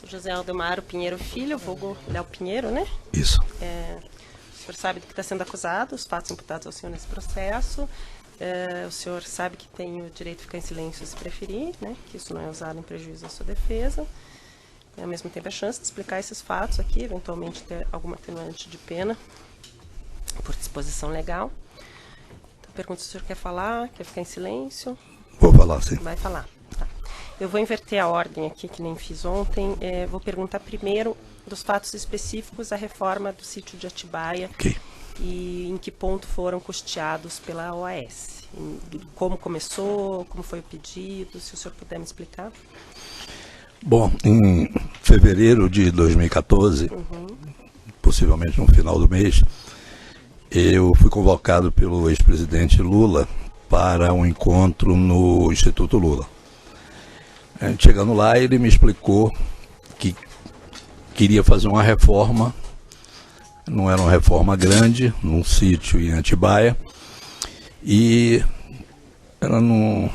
José Aldemaro Pinheiro Filho, vulgo Léo Pinheiro, né? Isso. O senhor sabe do que está sendo acusado, os fatos imputados ao senhor nesse processo. O senhor sabe que tem o direito de ficar em silêncio se preferir, né? Que isso não é usado em prejuízo da sua defesa. E, ao mesmo tempo, a chance de explicar esses fatos aqui, eventualmente ter alguma atenuante de pena por disposição legal. Então, pergunto se o senhor quer falar, quer ficar em silêncio. Vou falar, sim. Vai falar. Tá. Eu vou inverter a ordem aqui, que nem fiz ontem. Vou perguntar primeiro dos fatos específicos da reforma do sítio de Atibaia. Ok. E em que ponto foram custeados pela OAS. Como começou, como foi o pedido, se o senhor puder me explicar. Bom, em fevereiro de 2014, possivelmente no final do mês, eu fui convocado pelo ex-presidente Lula para um encontro no Instituto Lula. Chegando lá, ele me explicou que queria fazer uma reforma, não era uma reforma grande, num sítio em Atibaia, e era numa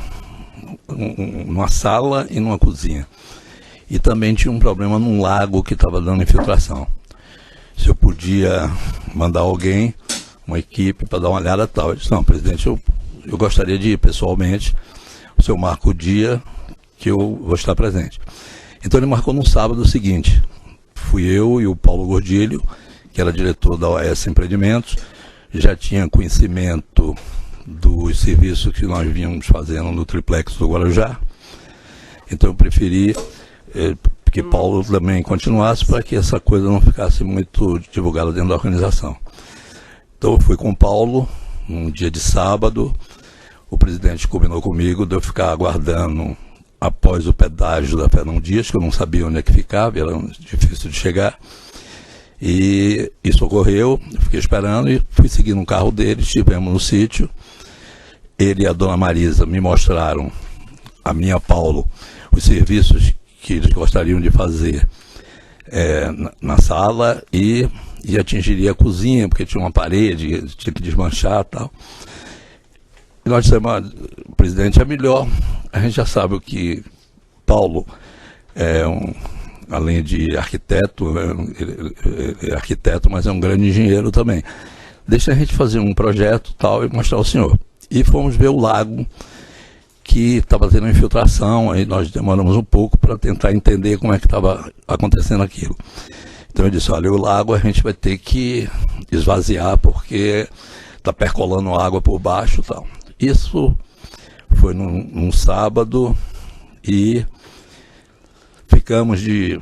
sala e numa cozinha. E também tinha um problema num lago que estava dando infiltração. Se eu podia mandar alguém, uma equipe, para dar uma olhada e tal. Eu disse, não, presidente, eu gostaria de ir pessoalmente, o senhor marca o dia que eu vou estar presente. Então ele marcou no sábado o seguinte, fui eu e o Paulo Gordilho, que era diretor da OAS Empreendimentos, já tinha conhecimento dos serviços que nós vínhamos fazendo no triplex do Guarujá, então eu preferi que Paulo também continuasse para que essa coisa não ficasse muito divulgada dentro da organização. Então eu fui com o Paulo, num dia de sábado, o presidente combinou comigo de eu ficar aguardando após o pedágio da Fernão Dias, que eu não sabia onde é que ficava, era difícil de chegar. E isso ocorreu, eu fiquei esperando e fui seguindo o carro dele, estivemos no sítio. Ele e a dona Marisa me mostraram, a mim e a Paulo, os serviços que eles gostariam de fazer na sala e atingiria a cozinha, porque tinha uma parede, tinha que desmanchar e tal. E nós dissemos, presidente, é melhor, a gente já sabe o que Paulo além de arquiteto, ele é arquiteto, mas é um grande engenheiro também. Deixa a gente fazer um projeto tal e mostrar ao senhor. E fomos ver o lago, que estava tendo infiltração, aí nós demoramos um pouco para tentar entender como é que estava acontecendo aquilo. Então eu disse, olha, o lago a gente vai ter que esvaziar, porque está percolando água por baixo e tal. Isso foi num sábado e ficamos de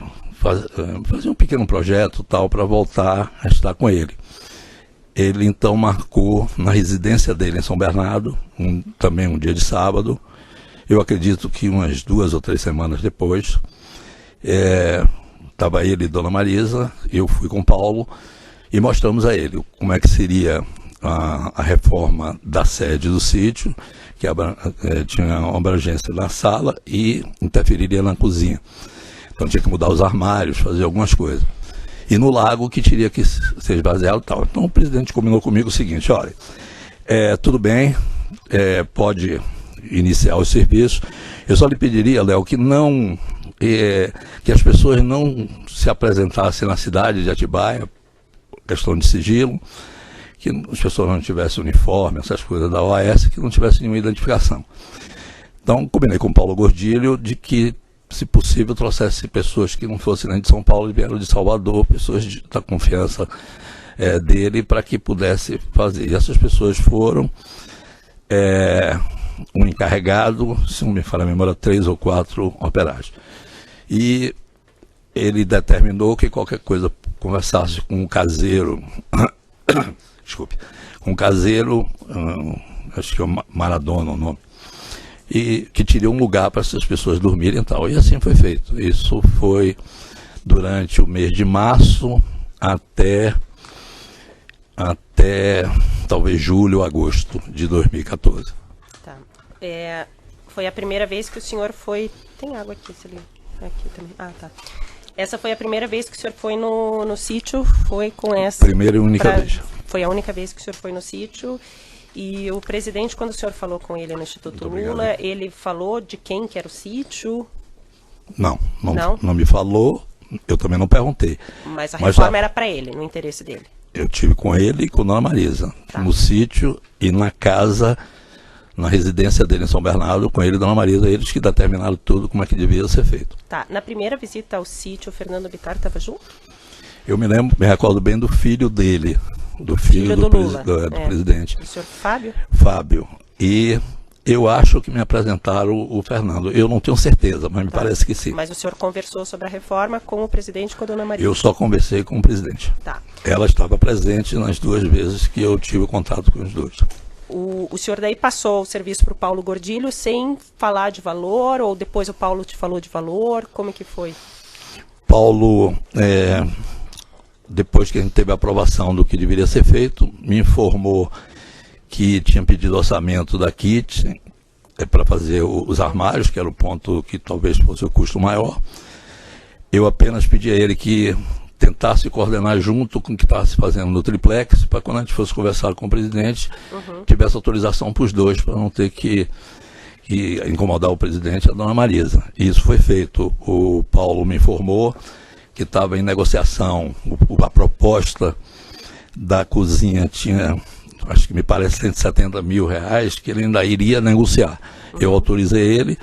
fazer um pequeno projeto tal para voltar a estar com ele. Ele então marcou na residência dele em São Bernardo, também um dia de sábado. Eu acredito que umas 2 ou 3 semanas depois, estava ele e Dona Marisa, eu fui com o Paulo e mostramos a ele como é que seria a reforma da sede do sítio, que tinha uma abrangência na sala e interferiria na cozinha. Então tinha que mudar os armários, fazer algumas coisas. E no lago que teria que ser esvaziado e tal. Então o presidente combinou comigo o seguinte, olha, tudo bem, pode iniciar os serviços. Eu só lhe pediria, Léo, que que as pessoas não se apresentassem na cidade de Atibaia, questão de sigilo, que as pessoas não tivessem uniforme, essas coisas da OAS, que não tivessem nenhuma identificação. Então combinei com o Paulo Gordilho de que, se possível, trouxesse pessoas que não fossem nem de São Paulo e vieram de Salvador, pessoas da confiança dele, para que pudesse fazer. E essas pessoas foram um encarregado, se não me falha a memória, 3 ou 4 operários. E ele determinou que qualquer coisa conversasse com o caseiro, desculpe, com o caseiro, acho que é o Maradona o nome, e que teria um lugar para essas pessoas dormirem e tal. E assim foi feito. Isso foi durante o mês de março até talvez julho ou agosto de 2014. Tá. Foi a primeira vez que o senhor foi... Tem água aqui, se ele... Aqui também. Ah, tá. Essa foi a primeira vez que o senhor foi no sítio, foi com essa... Primeira e única vez. Foi a única vez que o senhor foi no sítio. E o presidente, quando o senhor falou com ele no Instituto Lula, ele falou de quem que era o sítio? Não me falou, Eu também não perguntei. Mas a reforma era para ele, no interesse dele. Eu tive com ele e com a dona Marisa, no sítio e na casa, na residência dele em São Bernardo, com ele e dona Marisa, eles que determinaram tudo como é que devia ser feito. Tá, na primeira visita ao sítio, o Fernando Bittar estava junto? Eu me recordo bem do filho dele, do filho do Lula, do presidente. O senhor Fábio? Fábio. E eu acho que me apresentaram o Fernando. Eu não tenho certeza, mas me parece que sim. Mas o senhor conversou sobre a reforma com o presidente e com a dona Marisa? Eu só conversei com o presidente. Tá. Ela estava presente nas 2 vezes que eu tive contato com os dois. O senhor daí passou o serviço para o Paulo Gordilho sem falar de valor, ou depois o Paulo te falou de valor? Como é que foi? Paulo, depois que a gente teve a aprovação do que deveria ser feito, me informou que tinha pedido orçamento da KIT para fazer os armários, que era o ponto que talvez fosse o custo maior. Eu apenas pedi a ele que tentasse coordenar junto com o que estava se fazendo no triplex, para quando a gente fosse conversar com o presidente, tivesse autorização para os dois, para não ter que incomodar o presidente e a dona Marisa. E isso foi feito. O Paulo me informou que estava em negociação, a proposta da cozinha tinha, acho que me parece, 170 mil reais, que ele ainda iria negociar. Eu autorizei ele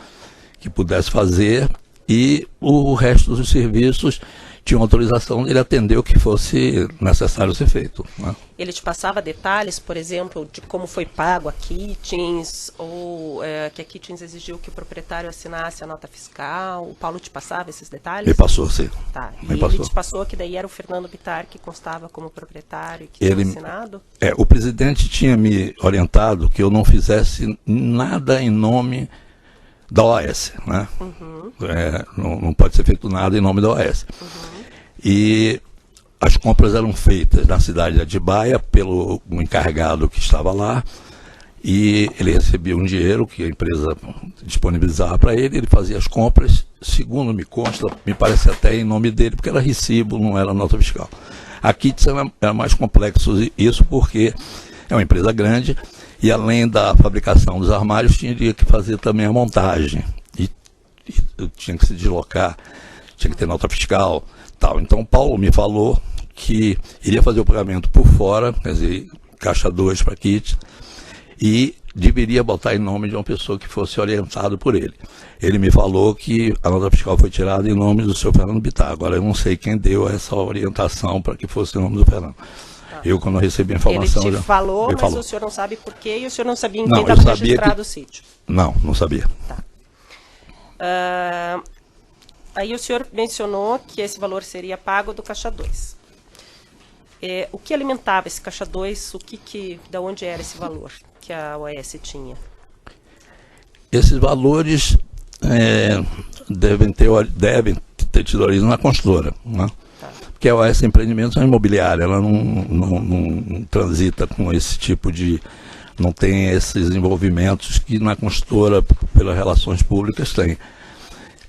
que pudesse fazer e o resto dos serviços tinha autorização, ele atendeu o que fosse necessário ser feito, né? Ele te passava detalhes, por exemplo, de como foi pago a Kitchens, ou que a Kitchens exigiu que o proprietário assinasse a nota fiscal? O Paulo te passava esses detalhes? Me passou, sim. Tá. Me E passou. ele te passou que daí era o Fernando Bittar que constava como proprietário e que tinha assinado? O presidente tinha me orientado que eu não fizesse nada em nome da OAS, né? Não pode ser feito nada em nome da OAS. E as compras eram feitas na cidade de Atibaia pelo encarregado que estava lá, e ele recebia um dinheiro que a empresa disponibilizava para ele, ele fazia as compras, segundo me consta, me parece até em nome dele, porque era recibo, não era nota fiscal. A Kitts era mais complexo isso porque é uma empresa grande, e além da fabricação dos armários, tinha que fazer também a montagem. E tinha que se deslocar, tinha que ter nota fiscal, tal. Então o Paulo me falou que iria fazer o pagamento por fora, quer dizer, caixa 2 para Kitts, e deveria botar em nome de uma pessoa que fosse orientado por ele. Ele me falou que a nota fiscal foi tirada em nome do seu Fernando Bittar. Agora eu não sei quem deu essa orientação para que fosse em nome do Fernando. Eu, quando eu recebi a informação... Ele te falou, mas falou. O senhor não sabe por quê, e o senhor não sabia em quem estava registrado o sítio. Não sabia. Tá. Aí o senhor mencionou que esse valor seria pago do caixa 2. O que alimentava esse caixa 2? Da onde era esse valor que a OAS tinha? Esses valores devem ter tido origem na construtora, né? Porque a OAS Empreendimentos é uma imobiliária, ela não transita com esse tipo de... não tem esses envolvimentos que na construtora, pelas relações públicas, tem.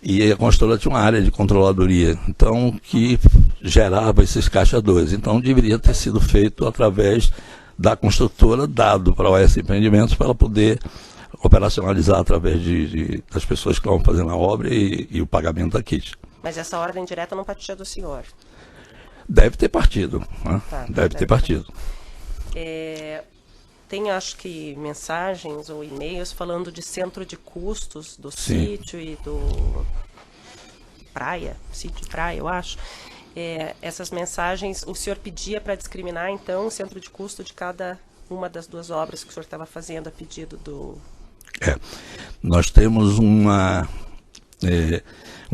E a construtora tinha uma área de controladoria, então, que gerava esses caixa 2. Então, deveria ter sido feito através da construtora, dado para a OAS Empreendimentos, para ela poder operacionalizar através das pessoas que estavam fazendo a obra e o pagamento da KIT. Mas essa ordem direta não partia do senhor? Deve ter partido, né? Deve ter partido. Tem, acho que, mensagens ou e-mails falando de centro de custos do Sim. sítio e do sítio praia, eu acho. Essas mensagens, o senhor pedia para discriminar, então, o centro de custo de cada uma das 2 obras que o senhor estava fazendo a pedido do... Nós temos um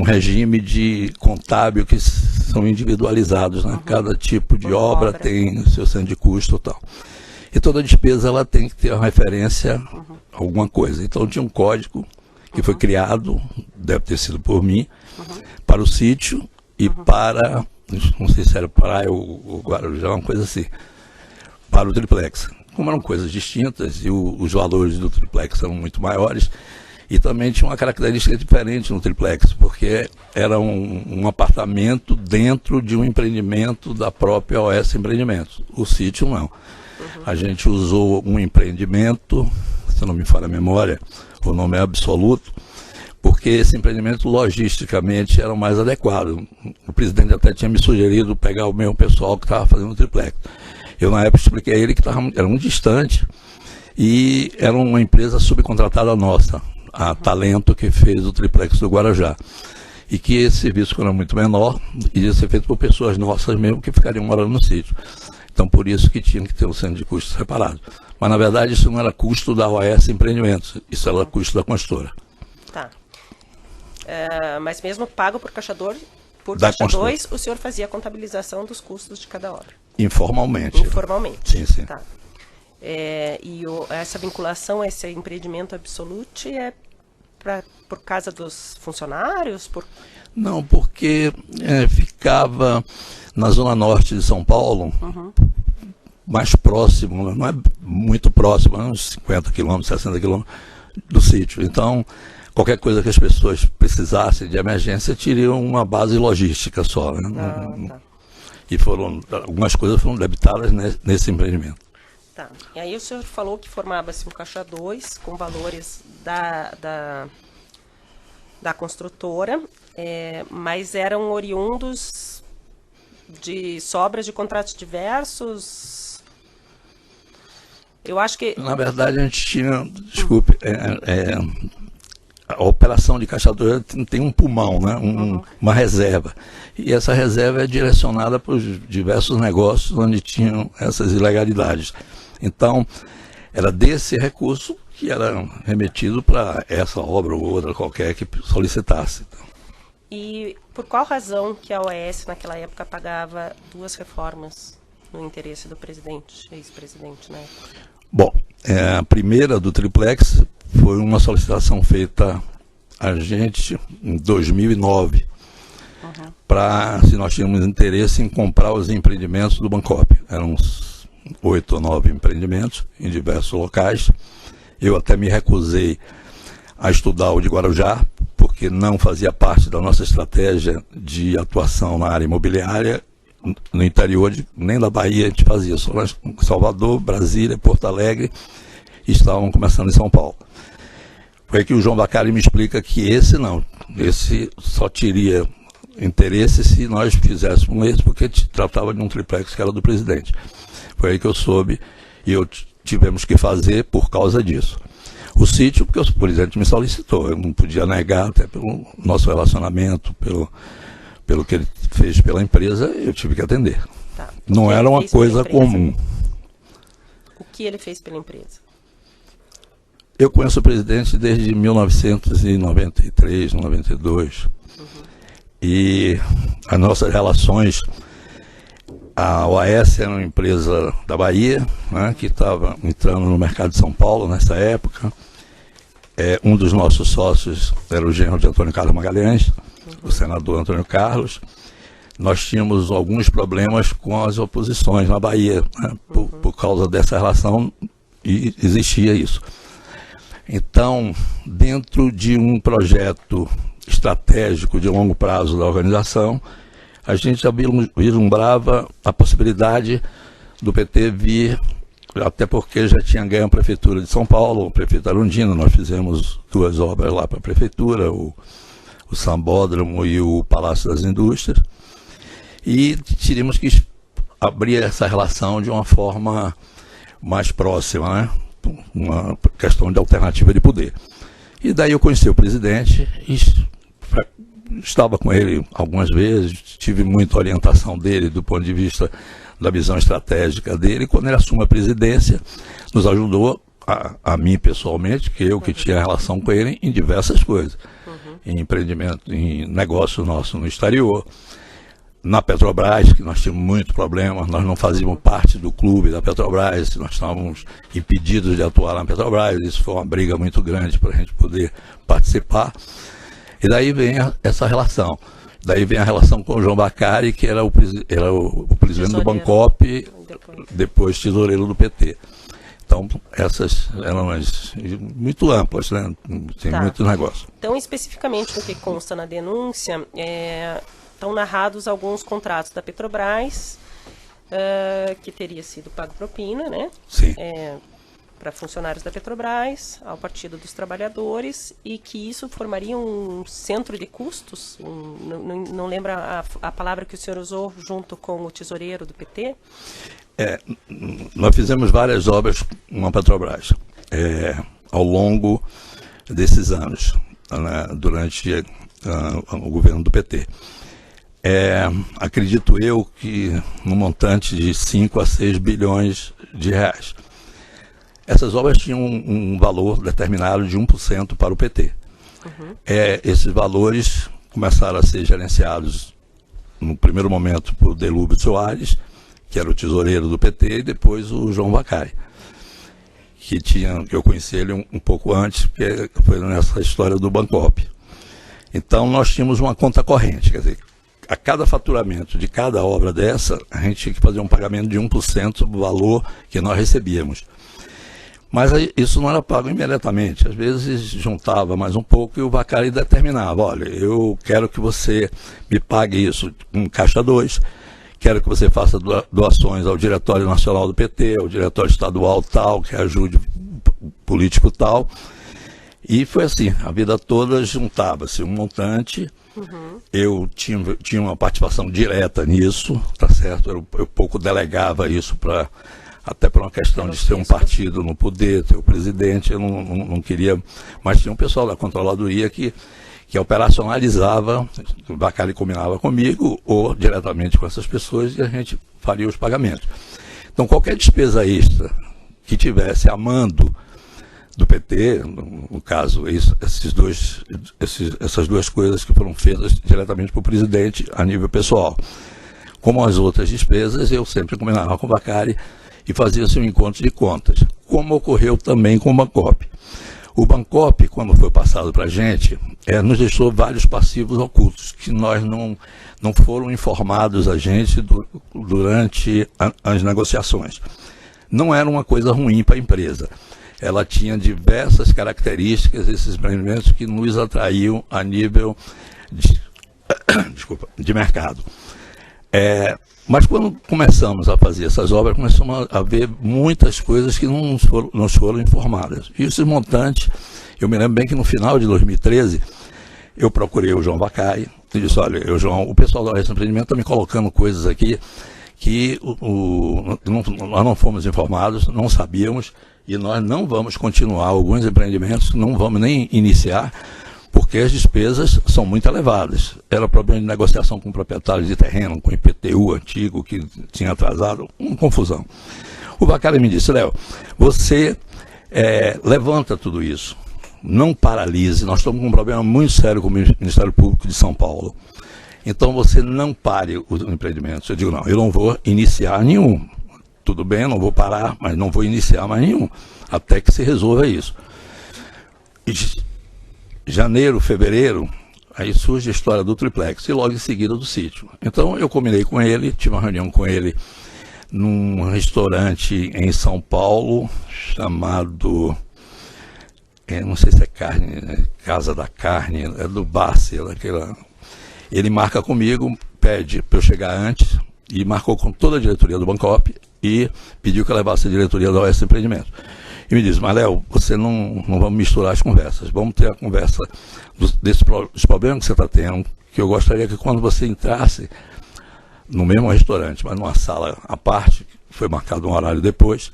regime de contábil que são individualizados, né? Cada tipo de obra tem o seu centro de custo e tal. E toda despesa ela tem que ter uma referência a alguma coisa. Então tinha um código que foi criado, deve ter sido por mim, para o sítio e para, não sei se era praia ou Guarujá, uma coisa assim, para o triplex. Como eram coisas distintas e os valores do triplex eram muito maiores, e também tinha uma característica diferente no triplex, porque era um apartamento dentro de um empreendimento da própria OAS Empreendimentos. O sítio não. A gente usou um empreendimento, se não me falha a memória, o nome é Absoluto, porque esse empreendimento logisticamente era o mais adequado. O presidente até tinha me sugerido pegar o mesmo pessoal que estava fazendo o triplex. Eu, na época, expliquei a ele que era muito distante e era uma empresa subcontratada nossa, a Talento, que fez o triplex do Guarujá. E que esse serviço era muito menor, iria ser feito por pessoas nossas mesmo que ficariam morando no sítio. Então, por isso que tinha que ter um centro de custos separado. Mas, na verdade, isso não era custo da OAS Empreendimentos, isso era custo da construtora. Tá. Mas mesmo pago por Caixa 2, o senhor fazia a contabilização dos custos de cada obra? Informalmente. Informalmente. Sim, sim. Tá. Essa vinculação a esse empreendimento Absolute é por causa dos funcionários? Não, porque ficava na zona norte de São Paulo, mais próximo, não é muito próximo, uns 50 quilômetros, 60 quilômetros do sítio. Então, qualquer coisa que as pessoas precisassem de emergência, teriam uma base logística só. Né? Tá. E algumas coisas foram debitadas nesse empreendimento. Tá. E aí o senhor falou que formava-se um Caixa 2 com valores da construtora, mas eram oriundos de sobras de contratos diversos. Eu acho que... Na verdade, a gente tinha, desculpe, a operação de Caixa 2 tem um pulmão, né? Uma reserva. E essa reserva é direcionada para os diversos negócios onde tinham essas ilegalidades. Então, era desse recurso que era remetido para essa obra ou outra qualquer que solicitasse. E por qual razão que a OAS naquela época pagava 2 reformas no interesse do presidente, ex-presidente, né? Bom, a primeira do triplex foi uma solicitação feita a gente em 2009, para se nós tínhamos interesse em comprar os empreendimentos do Bancop. Eram uns 8 ou 9 empreendimentos em diversos locais. Eu até me recusei a estudar o de Guarujá, porque não fazia parte da nossa estratégia de atuação na área imobiliária. No interior, nem da Bahia a gente fazia, só em Salvador, Brasília, Porto Alegre, e estavam começando em São Paulo. Foi que o João Bacari me explica que esse só teria interesse se nós fizéssemos esse, porque tratava de um triplex que era do presidente. Foi aí que eu soube e tivemos que fazer por causa disso. O sítio, porque o presidente me solicitou, eu não podia negar, até pelo nosso relacionamento, pelo que ele fez pela empresa, eu tive que atender. Tá. Não era uma coisa comum. O que ele fez pela empresa? Eu conheço o presidente desde 1993, 92. E as nossas relações, a OAS era uma empresa da Bahia, né, que estava entrando no mercado de São Paulo nessa época. Um dos nossos sócios era o genro de Antônio Carlos Magalhães, o senador Antônio Carlos. Nós tínhamos alguns problemas com as oposições na Bahia, né, por causa dessa relação, e existia isso. Então, dentro de um projeto estratégico de longo prazo da organização, a gente já vislumbrava a possibilidade do PT vir, até porque já tinha ganho a Prefeitura de São Paulo, o prefeito Arundino. Nós fizemos 2 obras lá para a Prefeitura, o Sambódromo e o Palácio das Indústrias, e teríamos que abrir essa relação de uma forma mais próxima, né? Uma questão de alternativa de poder. E daí eu conheci o presidente e estava com ele algumas vezes, tive muita orientação dele do ponto de vista da visão estratégica dele. Quando ele assume a presidência, nos ajudou, a mim pessoalmente, que tinha relação com ele em diversas coisas, em empreendimento, em negócio nosso no exterior, na Petrobras, que nós tínhamos muito problema, nós não fazíamos parte do clube da Petrobras, nós estávamos impedidos de atuar na Petrobras, isso foi uma briga muito grande para a gente poder participar. E daí vem essa relação. Daí vem a relação com o João Bacari, que era o presidente do Bancop, depois tesoureiro do PT. Então, essas eram muito amplas, né? Tem muito negócio. Então, especificamente no que consta na denúncia, estão narrados alguns contratos da Petrobras, que teria sido pago propina, né? Sim. para funcionários da Petrobras, ao Partido dos Trabalhadores, e que isso formaria um centro de custos, não lembro a palavra que o senhor usou, junto com o tesoureiro do PT? Nós fizemos várias obras com a Petrobras ao longo desses anos, né, durante o governo do PT. Acredito eu que no montante de 5 a 6 bilhões de reais. Essas obras tinham um valor determinado de 1% para o PT. Uhum. Esses valores começaram a ser gerenciados no primeiro momento por Delúbio Soares, que era o tesoureiro do PT, e depois o João Vacari, que eu conheci ele um pouco antes, porque foi nessa história do Bancopp. Então nós tínhamos uma conta corrente, quer dizer, a cada faturamento de cada obra dessa, a gente tinha que fazer um pagamento de 1% do valor que nós recebíamos. Mas isso não era pago imediatamente, às vezes juntava mais um pouco e o Vacari determinava, olha, eu quero que você me pague isso em caixa 2, quero que você faça doações ao Diretório Nacional do PT, ao Diretório Estadual tal, que ajude o político tal. E foi assim, a vida toda juntava-se um montante. Uhum. Eu tinha uma participação direta nisso, tá certo? Eu pouco delegava isso até por uma questão de ser um partido no poder, ter o presidente, eu não queria, mas tinha um pessoal da controladoria que operacionalizava, o Vacari combinava comigo ou diretamente com essas pessoas e a gente faria os pagamentos. Então qualquer despesa extra que tivesse a mando do PT, no caso, essas duas coisas que foram feitas diretamente para o presidente a nível pessoal. Como as outras despesas, eu sempre combinava com o Vacari e fazia-se um encontro de contas, como ocorreu também com o Bancopp. O Bancopp, quando foi passado para a gente, nos deixou vários passivos ocultos, que nós não foram informados a gente durante as negociações. Não era uma coisa ruim para a empresa. Ela tinha diversas características, esses empreendimentos que nos atraíam a nível de mercado. Mas quando começamos a fazer essas obras, começamos a ver muitas coisas que não nos foram informadas. E esses montantes, eu me lembro bem que no final de 2013, eu procurei o João Vacari e disse, olha, João, o pessoal da Oeste Empreendimento está me colocando coisas aqui que nós não fomos informados, não sabíamos, e nós não vamos continuar alguns empreendimentos, não vamos nem iniciar, porque as despesas são muito elevadas. Era problema de negociação com proprietários de terreno, com IPTU antigo, que tinha atrasado, uma confusão. O Vacari me disse, Léo, você levanta tudo isso, não paralise, nós estamos com um problema muito sério com o Ministério Público de São Paulo. Então você não pare os empreendimentos. Eu digo, não, eu não vou iniciar nenhum. Tudo bem, eu não vou parar, mas não vou iniciar mais nenhum, até que se resolva isso. E janeiro, fevereiro, aí surge a história do triplex e logo em seguida do sítio. Então eu combinei com ele, tive uma reunião com ele num restaurante em São Paulo, chamado, não sei se é carne, né? Casa da Carne, é do Barça, aquela. Ele marca comigo, pede para eu chegar antes, e marcou com toda a diretoria do Bancopp e pediu que eu levasse a diretoria da Oeste Empreendimento. E me disse, mas Léo, você não vamos misturar as conversas, vamos ter a conversa dos problemas que você está tendo, que eu gostaria que quando você entrasse no mesmo restaurante, mas numa sala à parte, foi marcado um horário depois,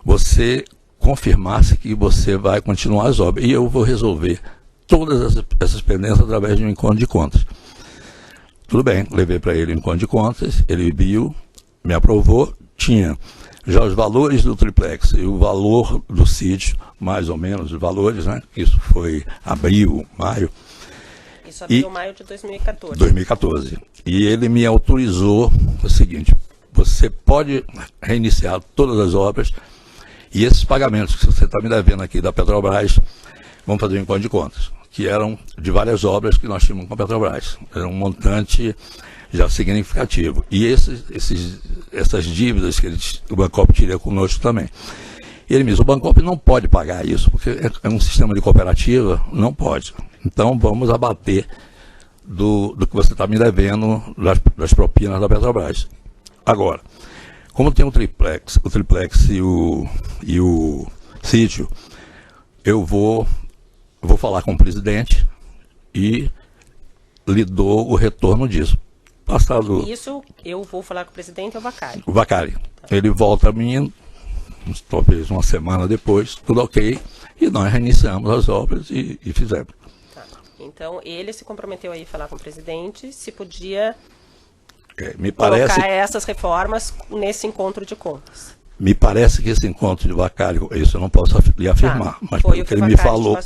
você confirmasse que você vai continuar as obras. E eu vou resolver todas essas pendências através de um encontro de contas. Tudo bem, levei para ele um encontro de contas, ele viu, me aprovou, tinha já os valores do triplex e o valor do sítio, mais ou menos os valores, né? Isso foi abril, maio. Isso abril, maio de 2014. 2014. E ele me autorizou o seguinte, você pode reiniciar todas as obras e esses pagamentos que você está me devendo aqui da Petrobras, vamos fazer um encontro de contas, que eram de várias obras que nós tínhamos com a Petrobras. Era um montante já significativo. E essas dívidas que o Bancopp teria conosco também. E ele me disse, o Bancopp não pode pagar isso, porque é um sistema de cooperativa, não pode. Então vamos abater do que você está me devendo das propinas da Petrobras. Agora, como tem o triplex e sítio, eu vou falar com o presidente e lhe dou o retorno disso. Passado... Isso, eu vou falar com o presidente, é o Vacari. O Vacari. Ele volta a mim, talvez uma semana depois, tudo ok, e nós reiniciamos as obras e fizemos. Tá. Então, ele se comprometeu aí a falar com o presidente, se podia me parece, colocar essas reformas nesse encontro de contas. Me parece que esse encontro de Vacari, isso eu não posso lhe afirmar, mas pelo que ele me falou,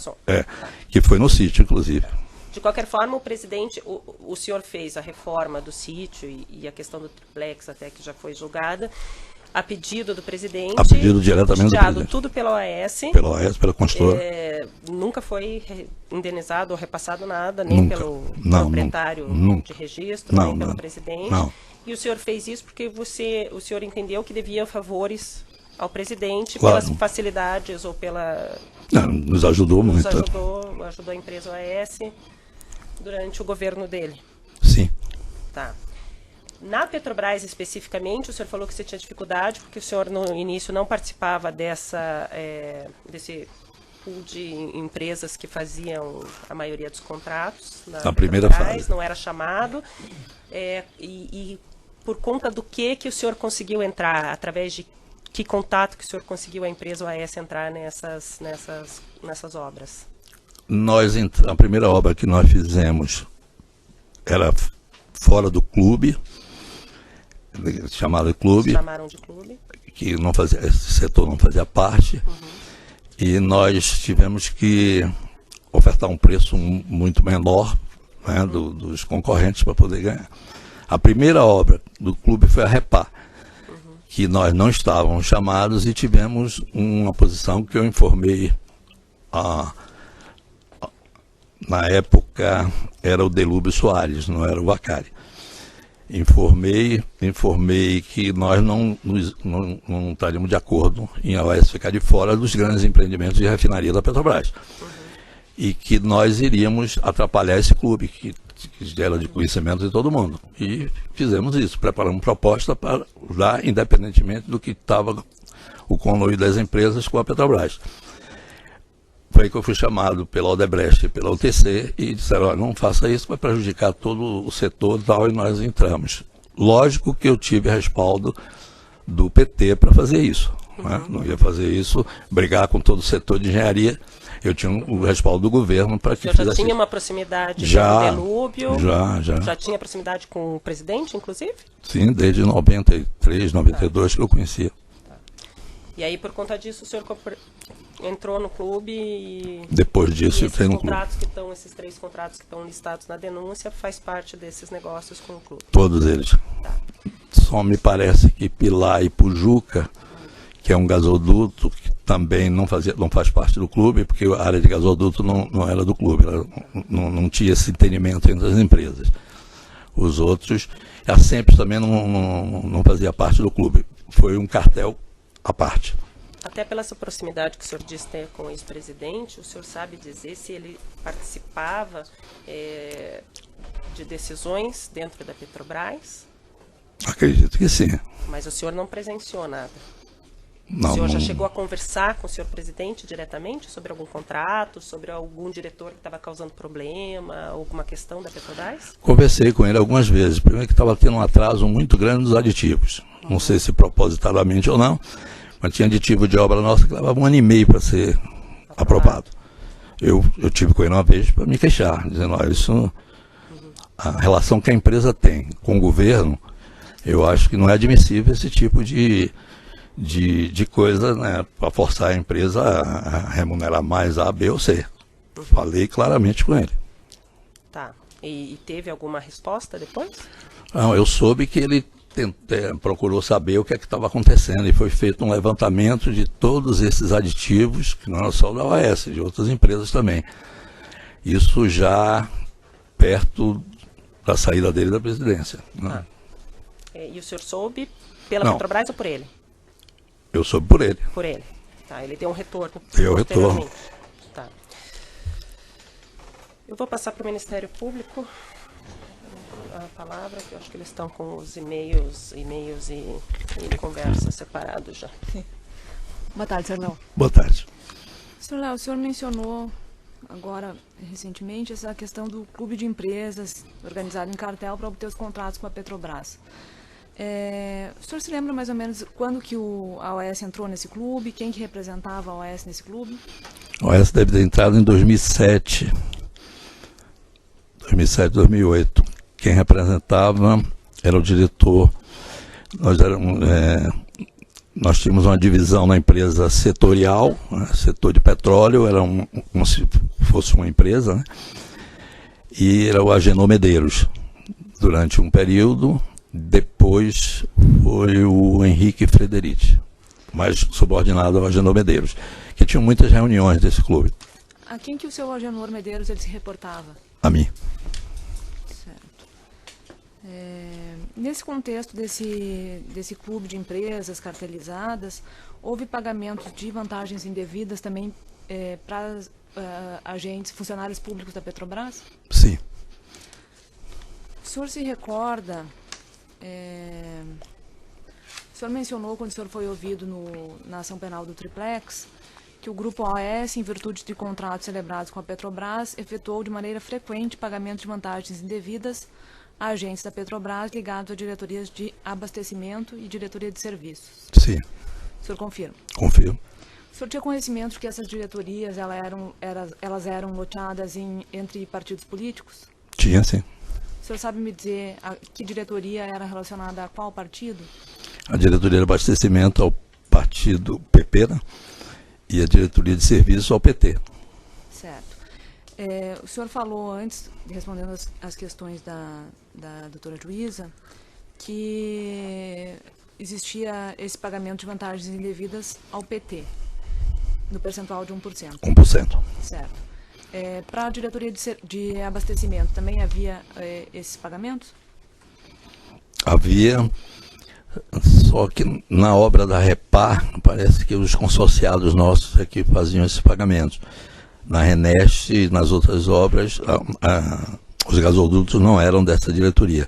que foi no sítio, inclusive. De qualquer forma, o presidente, o senhor fez a reforma do sítio e a questão do triplex até que já foi julgada, a pedido do presidente. A pedido diretamente do presidente. Tudo pela OAS. Pela OAS, pela construtora. Nunca foi indenizado ou repassado nada, nem pelo proprietário de registro, nem pelo presidente. Não. E o senhor fez isso porque o senhor entendeu que devia favores ao presidente, claro, pelas facilidades ou pela... Nos ajudou muito. Ajudou a empresa OAS durante o governo dele. Sim. Tá. Na Petrobras especificamente, o senhor falou que você tinha dificuldade porque o senhor no início não participava desse pool de empresas que faziam a maioria dos contratos na primeira Petrobras, fase. Não era chamado. E por conta do que o senhor conseguiu entrar? Através de que contato que o senhor conseguiu a empresa OAS entrar nessas obras? A primeira obra que nós fizemos era fora do clube, chamado clube. Chamaram de clube. Que não fazia, esse setor não fazia parte. E nós tivemos que ofertar um preço muito menor, né, dos concorrentes para poder ganhar. A primeira obra do clube foi a Repar, que nós não estávamos chamados e tivemos uma posição que eu informei na época era o Delúbio Soares, não era o Vacari. Informei que nós não estaríamos de acordo em a OAS ficar de fora dos grandes empreendimentos de refinaria da Petrobras. E que nós iríamos atrapalhar esse clube, que era de conhecimento de todo mundo. E fizemos isso, preparamos proposta para lá, independentemente do que estava o conluio das empresas com a Petrobras. Foi aí que eu fui chamado pela Odebrecht e pela UTC e disseram, não faça isso, vai prejudicar todo o setor e tal, e nós entramos. Lógico que eu tive respaldo do PT para fazer isso. Né? Não ia fazer isso, brigar com todo o setor de engenharia. Eu tinha o respaldo do governo para que fizesse. Já tinha uma proximidade com o Delúbio? Já. Já tinha proximidade com o presidente, inclusive? Sim, desde 93, 92 que eu conhecia. E aí, por conta disso, o senhor entrou no clube e... Depois disso, eu entrei no clube. Esses 3 contratos que estão listados na denúncia faz parte desses negócios com o clube? Todos eles. Tá. Só me parece que Pilar e Pujuca, que é um gasoduto que também não faz parte do clube, porque a área de gasoduto não era do clube, não tinha esse entendimento entre as empresas. Os outros, a Sempre também não fazia parte do clube. Foi um cartel à parte. Até pela sua proximidade que o senhor disse ter com o ex-presidente, o senhor sabe dizer se ele participava de decisões dentro da Petrobras? Acredito que sim. Mas o senhor não presenciou nada? Não, o senhor já chegou a conversar com o senhor presidente diretamente sobre algum contrato, sobre algum diretor que estava causando problema, alguma questão da Petrobras? Conversei com ele algumas vezes. Primeiro que estava tendo um atraso muito grande dos aditivos. Não sei se propositadamente ou não, mas tinha aditivo de obra nossa que levava 1 ano e meio para ser aprovado. Eu tive com ele uma vez para me queixar, dizendo, olha, isso, a relação que a empresa tem com o governo, eu acho que não é admissível esse tipo de coisa, né, para forçar a empresa a remunerar mais A, B ou C. Falei claramente com ele. Tá. E teve alguma resposta depois? Não, eu soube que ele procurou saber o que é que estava acontecendo e foi feito um levantamento de todos esses aditivos, que não era só da OAS, de outras empresas também. Isso já perto da saída dele da presidência. Né? E o senhor soube pela Petrobras ou por ele? Eu soube por ele. Por ele. Tá, ele deu um retorno. Deu retorno. Tá. Eu vou passar para o Ministério Público a palavra, que eu acho que eles estão com os e-mails e conversas separados já. Boa tarde, senhor Léo. Boa tarde. Senhor Léo, o senhor mencionou agora, recentemente, essa questão do clube de empresas organizado em cartel para obter os contratos com a Petrobras. O senhor se lembra mais ou menos quando que a OAS entrou nesse clube? Quem que representava a OAS nesse clube? A OAS deve ter entrado em 2007, 2008. Quem representava era o diretor. Nós tínhamos uma divisão na empresa setorial, né? Setor de petróleo, era como se fosse uma empresa, né? E era o Agenor Medeiros, durante um período. Depois foi o Henrique Frederici, mais subordinado ao Agenor Medeiros, que tinha muitas reuniões desse clube. A quem que o seu Agenor Medeiros ele se reportava? A mim. Certo. Nesse contexto desse clube de empresas cartelizadas, houve pagamentos de vantagens indevidas também para agentes, funcionários públicos da Petrobras? Sim. O senhor se recorda, o senhor mencionou quando o senhor foi ouvido na ação penal do Triplex, que o Grupo OAS, em virtude de contratos celebrados com a Petrobras, efetuou de maneira frequente pagamento de vantagens indevidas a agentes da Petrobras ligados a diretorias de abastecimento e diretoria de serviços. Sim. O senhor confirma? Confirmo. O senhor tinha conhecimento de que essas diretorias elas eram loteadas entre partidos políticos? Tinha, sim. O senhor sabe me dizer que diretoria era relacionada a qual partido? A diretoria de abastecimento ao partido PP, né? E a diretoria de serviço ao PT. Certo. O senhor falou antes, respondendo as questões da doutora juíza, que existia esse pagamento de vantagens indevidas ao PT, no percentual de 1%. 1%. Certo. Para a diretoria de abastecimento, também havia esses pagamentos? Havia, só que na obra da Repar, parece que os consorciados nossos aqui faziam esses pagamentos. Na Renest e nas outras obras, os gasodutos não eram dessa diretoria,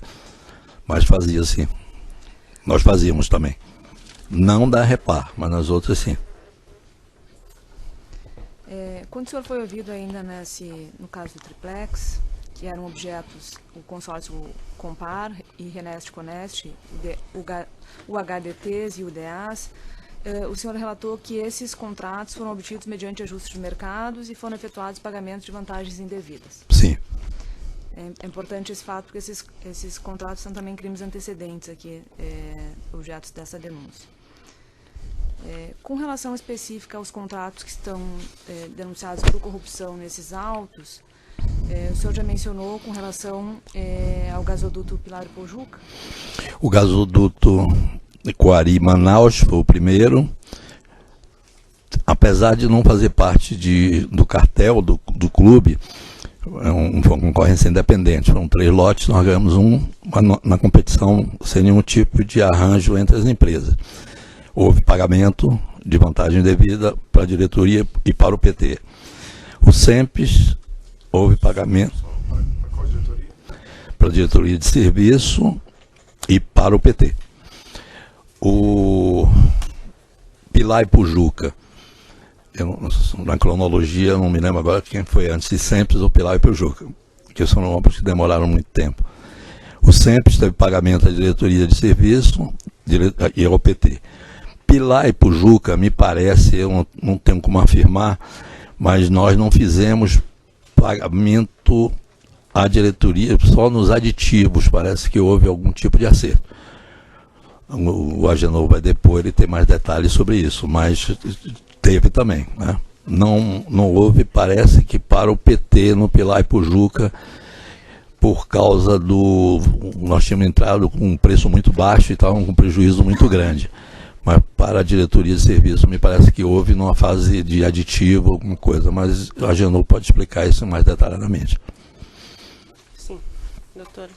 mas fazia sim. Nós fazíamos também. Não da Repar, mas nas outras sim. Quando o senhor foi ouvido ainda no caso do Triplex, que eram objetos o consórcio Compar e Renest Conest, o HDTs e o DAs, o senhor relatou que esses contratos foram obtidos mediante ajustes de mercados e foram efetuados pagamentos de vantagens indevidas. Sim. É importante esse fato porque esses contratos são também crimes antecedentes aqui, objetos dessa denúncia. Com relação específica aos contratos que estão denunciados por corrupção nesses autos, o senhor já mencionou com relação ao gasoduto Pilar e Pojuca? O gasoduto Coari-Manaus foi o primeiro. Apesar de não fazer parte do cartel do clube, foi uma concorrência independente. Foram 3 lotes, nós ganhamos na competição sem nenhum tipo de arranjo entre as empresas. Houve pagamento de vantagem devida para a diretoria e para o PT. O SEMPES, houve pagamento para a diretoria de serviço e para o PT. O Pilar e Pojuca, na cronologia, não me lembro agora quem foi antes de SEMPES ou Pilar e Pojuca, porque são obras que demoraram muito tempo. O SEMPES teve pagamento à diretoria de serviço e ao PT. Pilar e Pojuca, me parece, eu não tenho como afirmar, mas nós não fizemos pagamento à diretoria, só nos aditivos, parece que houve algum tipo de acerto. O Agenor vai depois, ele tem mais detalhes sobre isso, mas teve também, né? Não houve, parece que para o PT no Pilar e Pojuca, por causa nós tínhamos entrado com um preço muito baixo e estavam com um prejuízo muito grande. Mas para a diretoria de serviço, me parece que houve numa fase de aditivo, alguma coisa, mas o Agenor pode explicar isso mais detalhadamente. Sim, doutora.